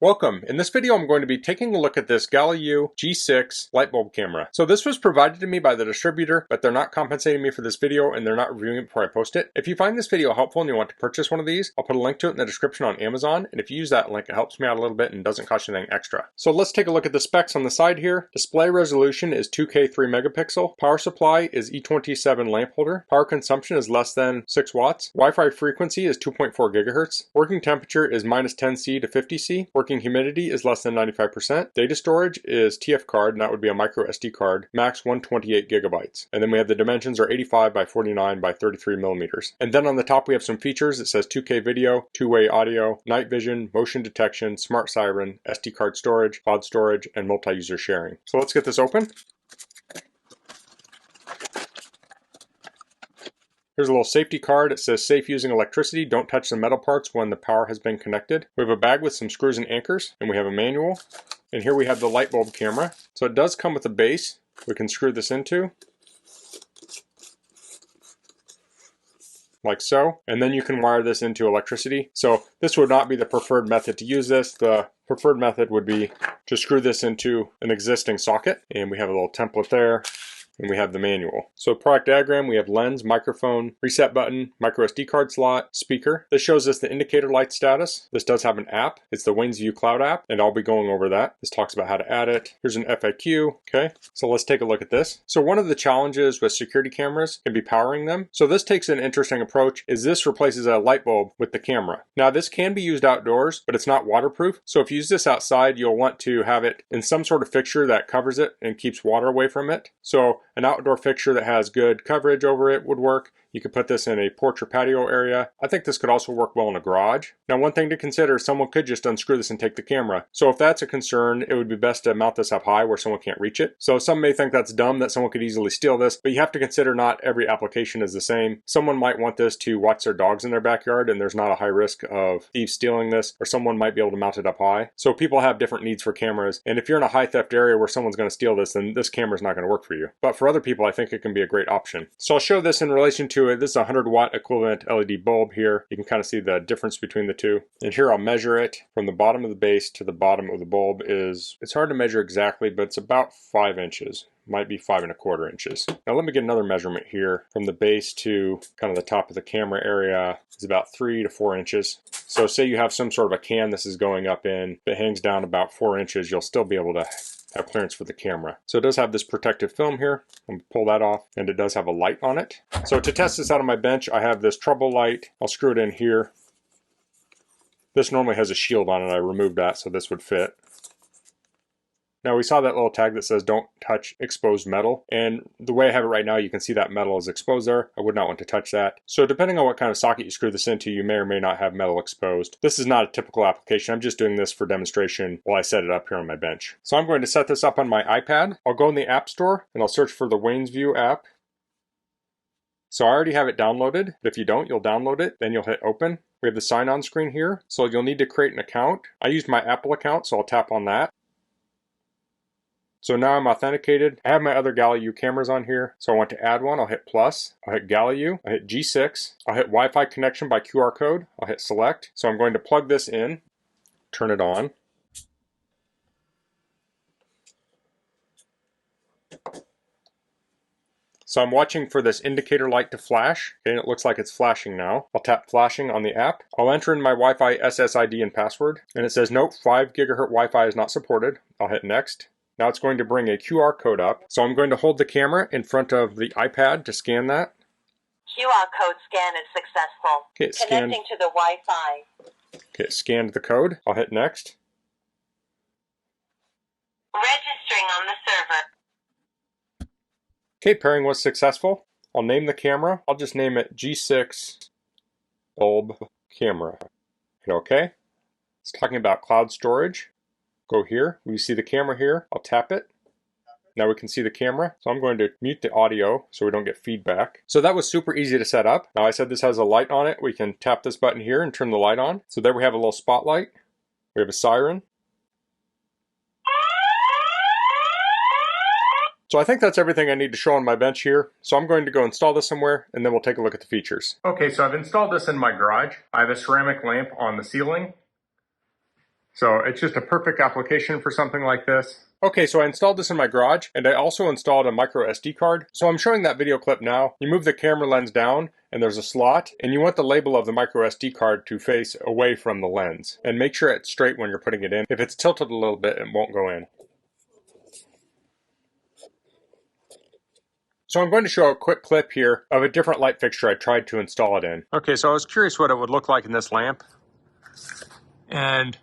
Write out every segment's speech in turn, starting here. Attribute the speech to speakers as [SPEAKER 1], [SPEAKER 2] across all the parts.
[SPEAKER 1] Welcome. In this video I'm going to be taking a look at this Galayou G6 light bulb camera. So this was provided to me by the distributor, but they're not compensating me for this video and they're not reviewing it before I post it. If you find this video helpful and you want to purchase one of these, I'll put a link to it in the description on Amazon, and if you use that link it helps me out a little bit and doesn't cost you anything extra. So let's take a look at the specs on the side here. Display resolution is 2K 3 megapixel. Power supply is E27 lamp holder. Power consumption is less than 6 watts. Wi-Fi frequency is 2.4 gigahertz. Working temperature is minus 10°C to 50°C. Working humidity is less than 95%. Data storage is TF card, and that would be a microSD card, max 128 gigabytes. And then we have the dimensions are 85 by 49 by 33 millimeters. And then on the top we have some features. It says 2K video, two-way audio, night vision, motion detection, smart siren, SD card storage, cloud storage, and multi-user sharing. So let's get this open. Here's a little safety card. It says safe using electricity. Don't touch the metal parts when the power has been connected. We have a bag with some screws and anchors, and we have a manual. And here we have the light bulb camera. So it does come with a base we can screw this into, like so. And then you can wire this into electricity. So this would not be the preferred method to use this. The preferred method would be to screw this into an existing socket. And we have a little template there. And we have the manual. So product diagram, we have lens, microphone, reset button, microSD card slot, speaker. This shows us the indicator light status. This does have an app. It's the Wingsview Cloud app, and I'll be going over that. This talks about how to add it. Here's an FAQ. Okay, so let's take a look at this. So one of the challenges with security cameras can be powering them. So this takes an interesting approach, is this replaces a light bulb with the camera. Now this can be used outdoors, but it's not waterproof. So if you use this outside, you'll want to have it in some sort of fixture that covers it and keeps water away from it. So an outdoor fixture that has good coverage over it would work. You could put this in a porch or patio area. I think this could also work well in a garage. Now one thing to consider, someone could just unscrew this and take the camera. So if that's a concern, it would be best to mount this up high where someone can't reach it. So some may think that's dumb, that someone could easily steal this, but you have to consider not every application is the same. Someone might want this to watch their dogs in their backyard and there's not a high risk of thieves stealing this, or someone might be able to mount it up high. So people have different needs for cameras, and if you're in a high theft area where someone's going to steal this, then this camera is not going to work for you. But for other people, I think it can be a great option. So I'll show this in relation to it. This is a 100 watt equivalent LED bulb here. You can kind of see the difference between the two. And here I'll measure it from the bottom of the base to the bottom of the bulb. It's hard to measure exactly, but it's about 5 inches. Might be 5¼ inches. Now let me get another measurement here. From the base to kind of the top of the camera area is about 3 to 4 inches. So say you have some sort of a can this is going up in, if it hangs down about 4 inches, you'll still be able to have clearance for the camera. So it does have this protective film here. I'm gonna pull that off, and it does have a light on it. So to test this out on my bench, I have this trouble light. I'll screw it in here. This normally has a shield on it. I removed that so this would fit. Now we saw that little tag that says don't touch exposed metal, and the way I have it right now you can see that metal is exposed there. I would not want to touch that. So depending on what kind of socket you screw this into, you may or may not have metal exposed. This is not a typical application. I'm just doing this for demonstration while I set it up here on my bench. So I'm going to set this up on my iPad. I'll go in the App Store and I'll search for the Wingsview app. So I already have it downloaded, but if you don't, you'll download it, then you'll hit open. We have the sign-on screen here, so you'll need to create an account. I used my Apple account, so I'll tap on that. So now I'm authenticated. I have my other Galayou cameras on here. So I want to add one. I'll hit plus. I'll hit Galayou. I'll hit G6. I'll hit Wi-Fi connection by QR code. I'll hit select. So I'm going to plug this in, turn it on. So I'm watching for this indicator light to flash. Okay, and it looks like it's flashing now. I'll tap flashing on the app. I'll enter in my Wi-Fi SSID and password. And it says, nope, 5 gigahertz Wi-Fi is not supported. I'll hit next. Now it's going to bring a QR code up. So I'm going to hold the camera in front of the iPad to scan that.
[SPEAKER 2] QR code scan is successful.
[SPEAKER 1] Okay,
[SPEAKER 2] connecting to the Wi-Fi.
[SPEAKER 1] Okay, it scanned the code. I'll hit next.
[SPEAKER 2] Registering on the server.
[SPEAKER 1] Okay, pairing was successful. I'll name the camera. I'll just name it G6 bulb camera. Hit OK. It's talking about cloud storage. Go here. We see the camera here. I'll tap it. Now we can see the camera. So I'm going to mute the audio so we don't get feedback. So that was super easy to set up. Now I said this has a light on it. We can tap this button here and turn the light on. So there we have a little spotlight. We have a siren. So I think that's everything I need to show on my bench here. So I'm going to go install this somewhere and then we'll take a look at the features. Okay, so I've installed this in my garage. I have a ceramic lamp on the ceiling. So it's just a perfect application for something like this. Okay, so I installed this in my garage, and I also installed a microSD card. So I'm showing that video clip now. You move the camera lens down, and there's a slot, and you want the label of the microSD card to face away from the lens. And make sure it's straight when you're putting it in. If it's tilted a little bit, it won't go in. So I'm going to show a quick clip here of a different light fixture I tried to install it in. Okay, so I was curious what it would look like in this lamp. And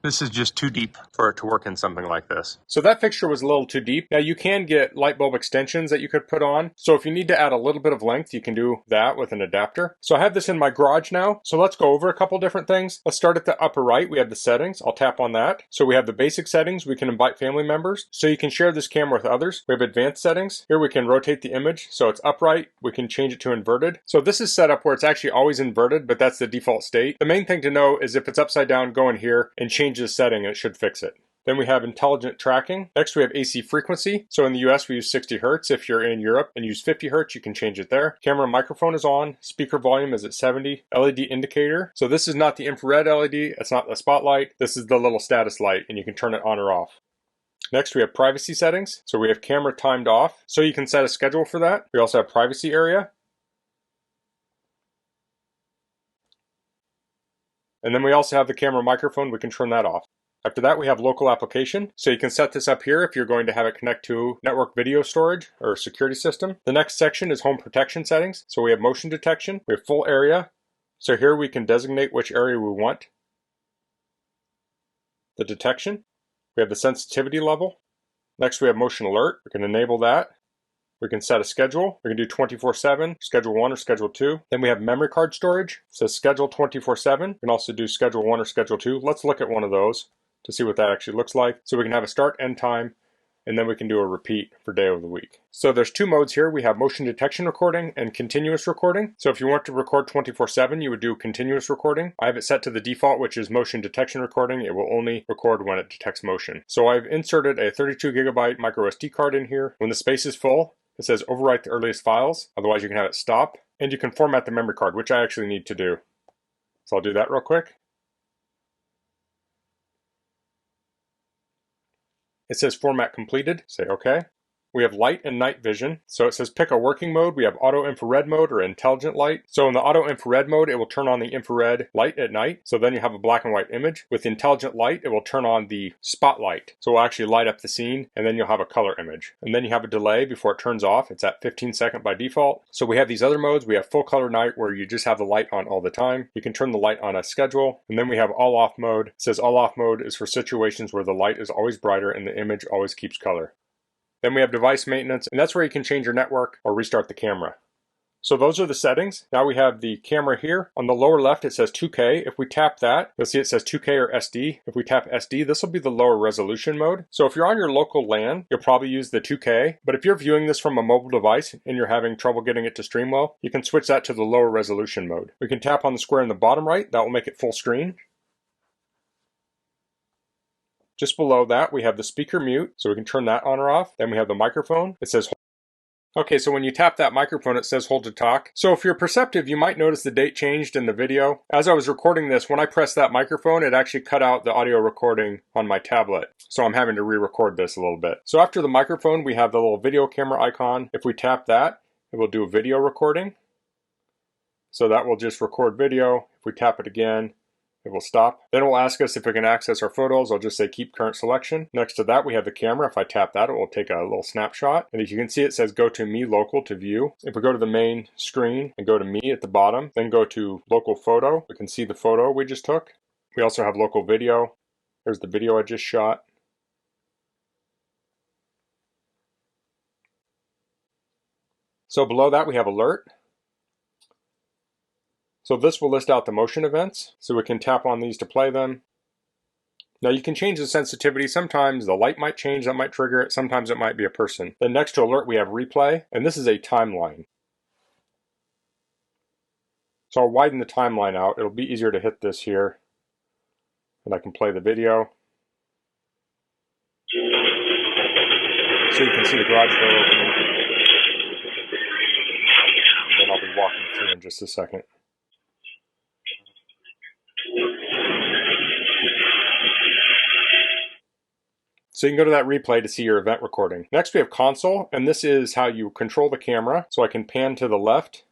[SPEAKER 1] this is just too deep for it to work in something like this. So that fixture was a little too deep. Now you can get light bulb extensions that you could put on. So if you need to add a little bit of length, you can do that with an adapter. So I have this in my garage now. So let's go over a couple different things. Let's start at the upper right. We have the settings. I'll tap on that. So we have the basic settings. We can invite family members. So you can share this camera with others. We have advanced settings. Here we can rotate the image. So it's upright. We can change it to inverted. So this is set up where it's actually always inverted, but that's the default state. The main thing to know is if it's upside down, go in here and change the setting and it should fix it. Then we have intelligent tracking. Next we have AC frequency. So in the US we use 60 Hertz. If you're in Europe and use 50 Hertz, you can change it there. Camera microphone is on. Speaker volume is at 70. LED indicator. So this is not the infrared LED. It's not the spotlight. This is the little status light and you can turn it on or off. Next we have privacy settings. So we have camera timed off. So you can set a schedule for that. We also have privacy area. And then we also have the camera microphone. We can turn that off. After that, we have local application. So you can set this up here if you're going to have it connect to network video storage or security system. The next section is home protection settings. So we have motion detection. We have full area. So here we can designate which area we want. The detection. We have the sensitivity level. Next, we have motion alert. We can enable that. We can set a schedule. We can do 24/7, schedule 1 or schedule 2. Then we have memory card storage. It says schedule 24/7. We can also do schedule 1 or schedule 2. Let's look at one of those to see what that actually looks like. So we can have a start end time, and then we can do a repeat for day of the week. So there's two modes here. We have motion detection recording and continuous recording. So if you want to record 24/7, you would do continuous recording. I have it set to the default, which is motion detection recording. It will only record when it detects motion. So I've inserted a 32 gigabyte microSD card in here. When the space is full, it says overwrite the earliest files. Otherwise you can have it stop. And you can format the memory card, which I actually need to do. So I'll do that real quick. It says format completed. Say OK. We have light and night vision. So it says pick a working mode. We have auto infrared mode or intelligent light. So in the auto infrared mode, it will turn on the infrared light at night. So then you have a black and white image. With the intelligent light, it will turn on the spotlight. So it will actually light up the scene and then you'll have a color image. And then you have a delay before it turns off. It's at 15 seconds by default. So we have these other modes. We have full color night where you just have the light on all the time. You can turn the light on a schedule. And then we have all off mode. It says all off mode is for situations where the light is always brighter and the image always keeps color. Then we have device maintenance, and that's where you can change your network or restart the camera. So those are the settings. Now we have the camera here. On the lower left, it says 2K. If we tap that, you'll see it says 2K or SD. If we tap SD, this will be the lower resolution mode. So if you're on your local LAN, you'll probably use the 2K. But if you're viewing this from a mobile device and you're having trouble getting it to stream well, you can switch that to the lower resolution mode. We can tap on the square in the bottom right. That will make it full screen. Just below that, we have the speaker mute, so we can turn that on or off. Then we have the microphone. It says, okay, so when you tap that microphone, it says hold to talk. So if you're perceptive, you might notice the date changed in the video. As I was recording this, when I pressed that microphone, it actually cut out the audio recording on my tablet. So I'm having to re-record this a little bit. So after the microphone, we have the little video camera icon. If we tap that, it will do a video recording. So that will just record video. If we tap it again, it will stop. Then it will ask us if we can access our photos. I'll just say keep current selection. Next to that, we have the camera. If I tap that, it will take a little snapshot. And as you can see, it says go to me local to view. If we go to the main screen and go to me at the bottom, then go to local photo, we can see the photo we just took. We also have local video. There's the video I just shot. So below that, we have alert. So this will list out the motion events, so we can tap on these to play them. Now you can change the sensitivity. Sometimes the light might change, that might trigger it. Sometimes it might be a person. Then next to alert we have replay, and this is a timeline. So I'll widen the timeline out. It'll be easier to hit this here. And I can play the video. So you can see the garage door opening. And then I'll be walking through in just a second. So you can go to that replay to see your event recording. Next we have console, and this is how you control the camera. So I can pan to the left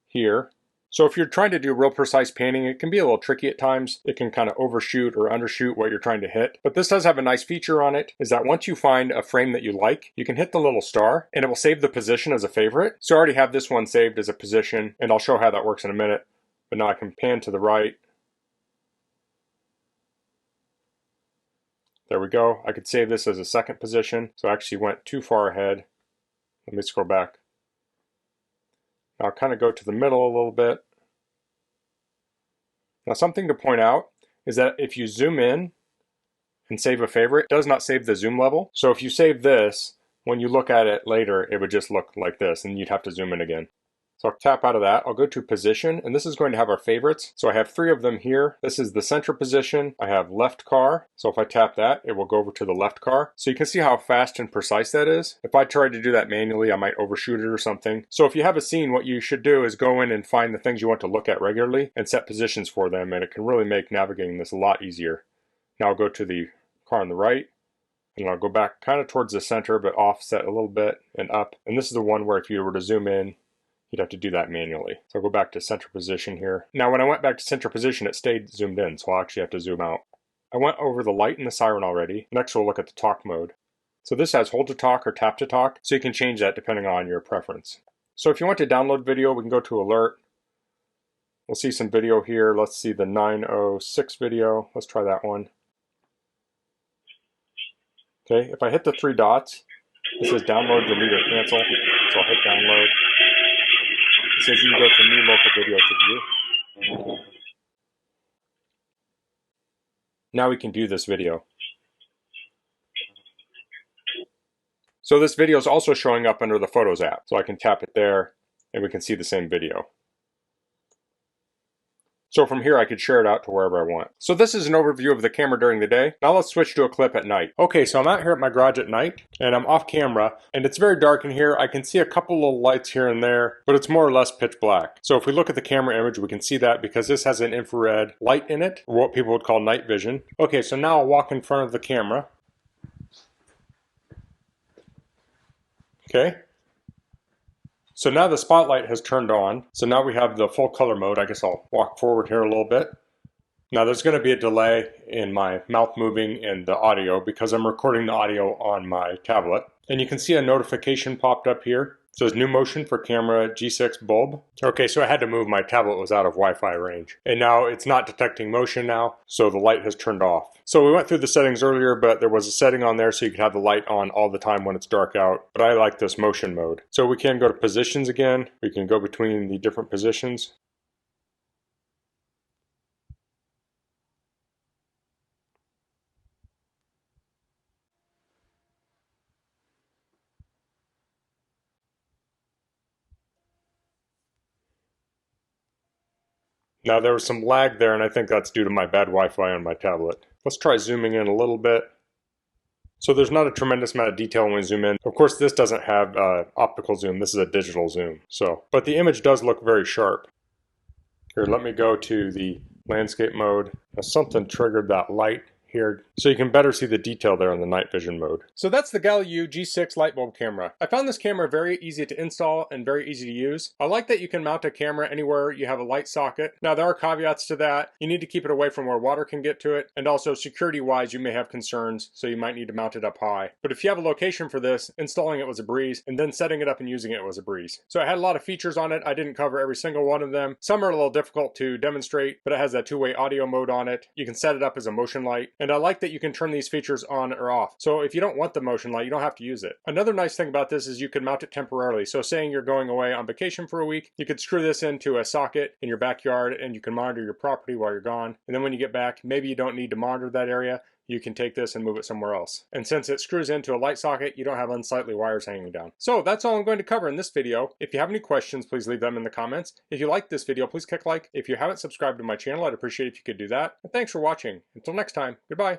[SPEAKER 1] here. So if you're trying to do real precise panning, it can be a little tricky at times. It can kind of overshoot or undershoot what you're trying to hit. But this does have a nice feature on it, is that once you find a frame that you like, you can hit the little star and it will save the position as a favorite. So I already have this one saved as a position, and I'll show how that works in a minute. But now I can pan to the right. There we go. I could save this as a second position. So I actually went too far ahead. Let me scroll back. Now I'll kind of go to the middle a little bit. Now something to point out is that if you zoom in and save a favorite, it does not save the zoom level. So if you save this, when you look at it later, it would just look like this and you'd have to zoom in again. So I'll tap out of that. I'll go to position, and this is going to have our favorites. So I have 3 of them here. This is the center position. I have left car. So if I tap that, it will go over to the left car. So you can see how fast and precise that is. If I tried to do that manually, I might overshoot it or something. So if you have a scene, what you should do is go in and find the things you want to look at regularly and set positions for them, and it can really make navigating this a lot easier. Now I'll go to the car on the right, and I'll go back kind of towards the center, but offset a little bit and up. And this is the one where if you were to zoom in, you'd have to do that manually. So I'll go back to center position here. Now when I went back to center position, it stayed zoomed in, so I'll actually have to zoom out. I went over the light and the siren already. Next we'll look at the talk mode. So this has hold to talk or tap to talk, so you can change that depending on your preference. So if you want to download video, we can go to alert. We'll see some video here. Let's see the 906 video. Let's try that one. Okay, if I hit the 3 dots, it says download, delete, or cancel. So I'll hit download. It says you can go to new local video to view. Now we can view this video. So this video is also showing up under the Photos app. So I can tap it there and we can see the same video. So from here I could share it out to wherever I want. So this is an overview of the camera during the day. Now let's switch to a clip at night. Okay, so I'm out here at my garage at night and I'm off camera and it's very dark in here. I can see a couple little lights here and there, but it's more or less pitch black. So if we look at the camera image, we can see that because this has an infrared light in it, or what people would call night vision. Okay, so now I'll walk in front of the camera. Okay. So now the spotlight has turned on. So now we have the full color mode. I guess I'll walk forward here a little bit. Now there's going to be a delay in my mouth moving and the audio because I'm recording the audio on my tablet. And you can see a notification popped up here. It says new motion for camera G6 bulb. Okay, so I had to move. My tablet was out of Wi-Fi range. And now it's not detecting motion now, so the light has turned off. So we went through the settings earlier, but there was a setting on there so you could have the light on all the time when it's dark out. But I like this motion mode. So we can go to positions again. We can go between the different positions. Now there was some lag there, and I think that's due to my bad Wi-Fi on my tablet. Let's try zooming in a little bit. So there's not a tremendous amount of detail when we zoom in. Of course, this doesn't have optical zoom. This is a digital zoom. But the image does look very sharp. Here, let me go to the landscape mode. Now, something triggered that light here, so you can better see the detail there in the night vision mode. So that's the Galayou G6 light bulb camera. I found this camera very easy to install and very easy to use. I like that you can mount a camera anywhere you have a light socket. Now there are caveats to that. You need to keep it away from where water can get to it, and also security wise you may have concerns, so you might need to mount it up high. But if you have a location for this, installing it was a breeze, and then setting it up and using it was a breeze. So it had a lot of features on it. I didn't cover every single one of them. Some are a little difficult to demonstrate, but it has that two-way audio mode on it. You can set it up as a motion light, and I like that you can turn these features on or off. So if you don't want the motion light, you don't have to use it. Another nice thing about this is you can mount it temporarily. So saying you're going away on vacation for a week, you could screw this into a socket in your backyard and you can monitor your property while you're gone. And then when you get back, maybe you don't need to monitor that area. You can take this and move it somewhere else. And since it screws into a light socket, you don't have unsightly wires hanging down. So that's all I'm going to cover in this video. If you have any questions, please leave them in the comments. If you liked this video, please click like. If you haven't subscribed to my channel, I'd appreciate if you could do that. And thanks for watching. Until next time, goodbye.